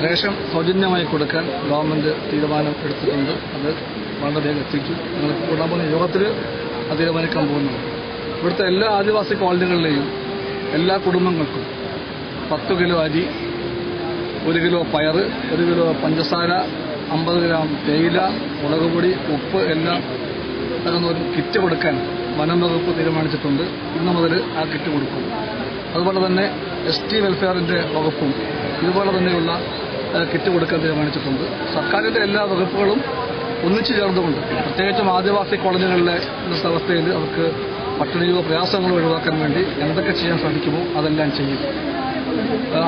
Ration സൗജന്യമായി കൊടുക്കാൻ government തീരുമാനം എടുത്തിട്ടുണ്ട്. അത് വളരെ വേഗം എത്തിച്ചു. ഞങ്ങൾക്ക് കൂടാൻ പോകുന്ന യോഗത്തിൽ അത് തീരുമാനിക്കാൻ പോകുന്നത്. ഇവിടുത്തെ എല്ലാ ആദിവാസി കോളനികളിലെയും എല്ലാ കുടുംബങ്ങൾക്കും 10 കിലോ അരി, 1 കിലോ പയർ, 1 കിലോ പഞ്ചസാര, 50 ഗ്രാം തേയില, മുളക് പൊടി, ഉപ്പ് എല്ലാം തരുന്ന ഒരു കിറ്റ് കൊടുക്കാൻ വനം വകുപ്പ് തീരുമാനിച്ചിട്ടുണ്ട്. ഇന്ന് മുതൽ ആ കിറ്റ് കൊടുക്കും. അതുപോലെ തന്നെ ST വെൽഫെയറിന്റെ വകുപ്പും ഇതുപോലെ തന്നെയുള്ള കിറ്റ് കൊടുക്കാൻ തീരുമാനിച്ചിട്ടുണ്ട്. സർക്കാരിന്റെ എല്ലാ വകുപ്പുകളും ഒന്നിച്ചു ചേർന്നുകൊണ്ട് പ്രത്യേകിച്ചും ആദിവാസി കോളനികളിലെ ഇന്നത്തെ അവസ്ഥയിൽ അവർക്ക് പട്ടിണിയോ പ്രയാസങ്ങളോ ഒഴിവാക്കാൻ വേണ്ടി എന്തൊക്കെ ചെയ്യാൻ സാധിക്കുമോ അതെല്ലാം ചെയ്യും.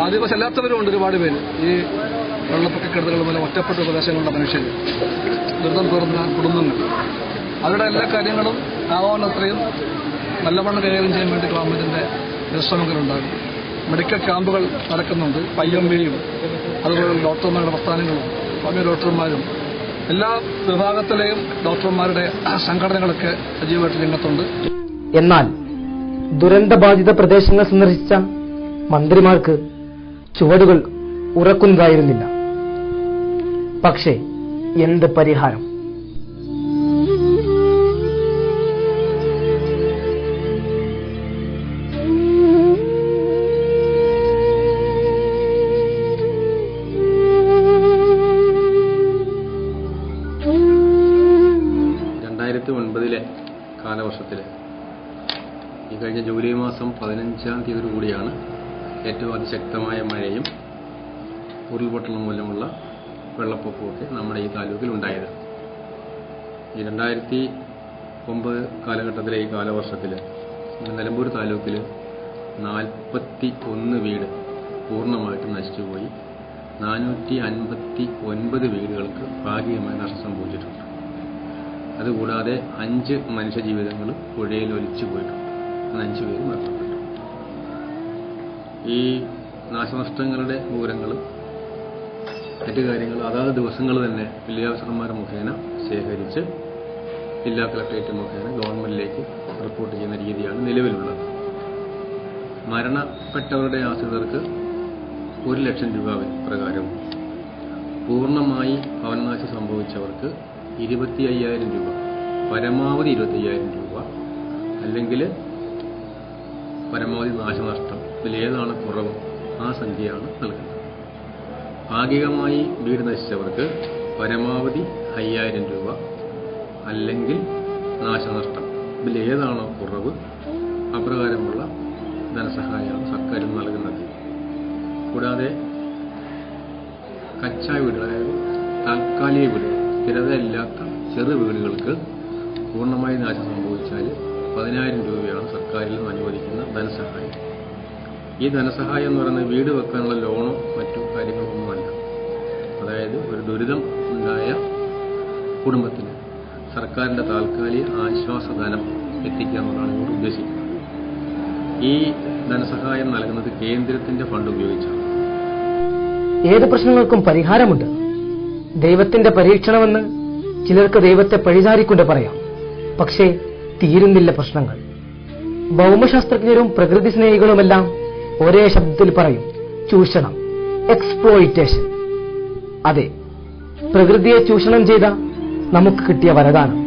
ആദിവാസി അല്ലാത്തവരുമുണ്ട് ഒരുപാട് പേര്. ഈ വെള്ളപ്പൊക്കക്കെടുതികൾ മൂലം ഒറ്റപ്പെട്ട പ്രദേശങ്ങളിലുള്ള മനുഷ്യർ, ദുരിതം പേറുന്ന കുടുംബങ്ങൾ, അവരുടെ എല്ലാ കാര്യങ്ങളും ആവാവുന്നത്രയും നല്ലവണ്ണം കൈകാര്യം ചെയ്യാൻ വേണ്ടി ഗവൺമെന്റിന്റെ പരിശ്രമങ്ങളുണ്ടാകും. മെഡിക്കൽ ക്യാമ്പുകൾ നടക്കുന്നുണ്ട്. IMVയും അതുപോലെ ഡോക്ടർമാരുടെ പ്രസ്ഥാനങ്ങളും ഹോമിയോ ഡോക്ടർമാരും എല്ലാ വിഭാഗത്തിലെയും ഡോക്ടർമാരുടെ സംഘടനകളൊക്കെ സജീവമായിട്ട് രംഗത്തുണ്ട്. എന്നാൽ ദുരന്തബാധിത പ്രദേശങ്ങൾ സന്ദർശിച്ച മന്ത്രിമാർക്ക് ചുവടുകൾ ഉറക്കുന്നതായിരുന്നില്ല. പക്ഷേ എന്ത് പരിഹാരം? കാലവർഷത്തിൽ ഈ കഴിഞ്ഞ ജൂലൈ മാസം 15-ാം തീയതിയോടുകൂടിയാണ് ഏറ്റവും അതിശക്തമായ മഴയും ഉരുൾപൊട്ടലും മൂലമുള്ള വെള്ളപ്പൊക്കമൊക്കെ നമ്മുടെ ഈ താലൂക്കിൽ ഉണ്ടായത്. ഈ 2009 കാലഘട്ടത്തിലെ ഈ കാലവർഷത്തിൽ നിലമ്പൂർ താലൂക്കിൽ 41 വീട് പൂർണ്ണമായിട്ട് നശിച്ചുപോയി. 459 വീടുകൾക്ക് ഭാഗികമായി നഷ്ടം സംഭവിച്ചിട്ടുണ്ട്. അതുകൂടാതെ 5 മനുഷ്യജീവിതങ്ങൾ പുഴയിൽ ഒലിച്ചു പോയിട്ടുണ്ട്. 5 പേര് മരണപ്പെട്ടു. ഈ നാശനഷ്ടങ്ങളുടെ വിവരങ്ങളും മറ്റു കാര്യങ്ങളും അതാത് ദിവസങ്ങൾ തന്നെ ജില്ലാ ഓഫീസർമാർ മുഖേന ശേഖരിച്ച് ജില്ലാ കളക്ടറേറ്റ് മുഖേന ഗവൺമെന്റിലേക്ക് റിപ്പോർട്ട് ചെയ്യുന്ന രീതിയാണ് നിലവിലുള്ളത്. മരണപ്പെട്ടവരുടെ ആശ്രിതർക്ക് 1 ലക്ഷം രൂപ പ്രകാരം, പൂർണ്ണമായി ഭവനനാശം സംഭവിച്ചവർക്ക് 25,000 രൂപ, പരമാവധി 25,000 രൂപ, അല്ലെങ്കിൽ പരമാവധി നാശനഷ്ടം, ഇതിലേതാണ് കുറവ് ആ സംഖ്യയാണ് നൽകുന്നത്. ഭാഗികമായി വീട് നശിച്ചവർക്ക് പരമാവധി 5,000 രൂപ, അല്ലെങ്കിൽ നാശനഷ്ടം, ഇതിലേതാണോ കുറവ് അപ്രകാരമുള്ള ധനസഹായമാണ് സർക്കാർ നൽകുന്നത്. കൂടാതെ കച്ചാ വീടുകൾ, അതായത് താൽക്കാലിക വീടുകൾ, സ്ഥിരതയില്ലാത്ത ചെറു വീടുകൾക്ക് പൂർണ്ണമായി നാശം സംഭവിച്ചാൽ 10,000 രൂപയാണ് സർക്കാരിൽ നിന്ന് അനുവദിക്കുന്ന ധനസഹായം. ഈ ധനസഹായം എന്ന് പറയുന്നത് വീട് വെക്കാനുള്ള ലോണോ മറ്റു കാര്യങ്ങളൊന്നുമല്ല. അതായത് ഒരു ദുരിതം ഉണ്ടായ കുടുംബത്തിന് സർക്കാരിന്റെ താൽക്കാലിക ആശ്വാസധനം എത്തിക്കുക എന്നുള്ളതാണ് ഇവർ ഉദ്ദേശിക്കുന്നത്. ഈ ധനസഹായം നൽകുന്നത് കേന്ദ്രത്തിന്റെ ഫണ്ട് ഉപയോഗിച്ചാണ്. ഏത് പ്രശ്നങ്ങൾക്കും പരിഹാരമുണ്ട്. ദൈവത്തിന്റെ പരീക്ഷണമെന്ന് ചിലർക്ക് ദൈവത്തെ പഴിചാരിക്കൊണ്ട് പറയാം. പക്ഷേ തീരുന്നില്ല പ്രശ്നങ്ങൾ. ഭൗമശാസ്ത്രജ്ഞരും പ്രകൃതി സ്നേഹികളുമെല്ലാം ഒരേ ശബ്ദത്തിൽ പറയും: ചൂഷണം, എക്സ്പ്ലോയിറ്റേഷൻ. അതെ, പ്രകൃതിയെ ചൂഷണം ചെയ്ത നമുക്ക് കിട്ടിയ വരദാനം.